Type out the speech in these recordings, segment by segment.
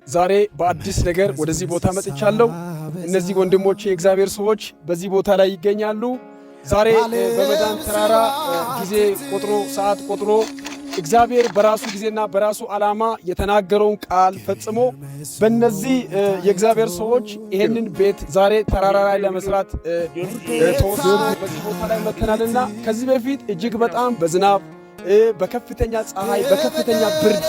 ዛሬ በአዲስ ነገር ወደዚህ ቦታ መጥቻለሁ። እነዚህ ወንድሞቼ የእግዚአብሔር ሰዎች በዚህ ቦታ ላይ ይገኛሉ። ዛሬ በመዳን ተራራ ጊዜ ቆጥሮ ሰዓት ቆጥሮ እግዚአብሔር በራሱ ጊዜና በራሱ ዓላማ የተናገረውን ቃል ፈጽሞ በእነዚህ የእግዚአብሔር ሰዎች ይሄንን ቤት ዛሬ ተራራ ላይ ለመስራት ተወስኖ በዚህ ቦታ ላይ መተናልና ከዚህ በፊት እጅግ በጣም በዝናብ በከፍተኛ ፀሐይ በከፍተኛ ብርድ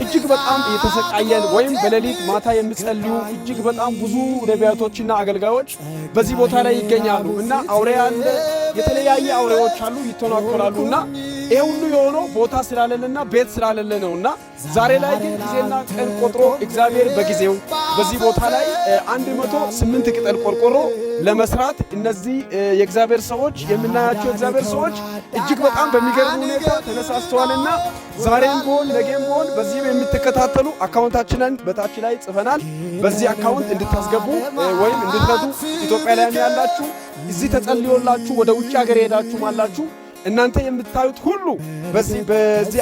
እጅግ በጣም የተሰቃየን ወይም በሌሊት ማታ የሚጸልዩ እጅግ በጣም ብዙ ነቢያቶችና አገልጋዮች በዚህ ቦታ ላይ ይገኛሉ እና አውሬ ያለ የተለያየ አውሬዎች አሉ ይተናኮላሉና ይሄ ሁሉ የሆነው ቦታ ስላለለና ቤት ስላለለ ነውና ዛሬ ላይ ግን ጊዜና ቀን ቆጥሮ እግዚአብሔር በጊዜው በዚህ ቦታ ላይ 108 ቅጠል ቆርቆሮ ለመስራት እነዚህ የእግዚአብሔር ሰዎች የምናያቸው የእግዚአብሔር ሰዎች እጅግ በጣም በሚገርም ሁኔታ ተነሳስተዋልና ዛሬም ቢሆን ነገም ቢሆን በዚህም የምትከታተሉ አካውንታችንን በታች ላይ ጽፈናል። በዚህ አካውንት እንድታስገቡ ወይም እንድትረዱ ኢትዮጵያ ላይ ያላችሁ እዚህ ተጸልዮላችሁ ወደ ውጭ ሀገር ሄዳችሁ ማላችሁ እናንተ የምታዩት ሁሉ በዚህ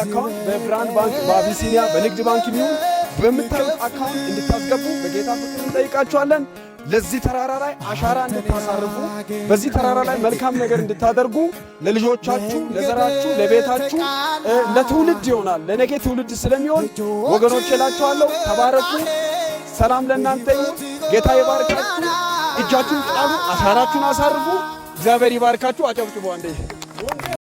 አካውንት በብርሃን ባንክ በአቢሲኒያ በንግድ ባንክ ይሁን በምታዩት አካውንት እንድታስገቡ በጌታ ፍቅር እንጠይቃችኋለን። ለዚህ ተራራ ላይ አሻራ እንድታሳርፉ በዚህ ተራራ ላይ መልካም ነገር እንድታደርጉ ለልጆቻችሁ፣ ለዘራችሁ፣ ለቤታችሁ፣ ለትውልድ ይሆናል ለነገ ትውልድ ስለሚሆን ወገኖቼ እላችኋለሁ ተባረኩ። ሰላም ለእናንተ ይሁን። ጌታ ይባርካችሁ። እጃችሁን ጣሉ፣ አሻራችሁን አሳርፉ። እግዚአብሔር ይባርካችሁ። አጨብጭቡ አንዴ።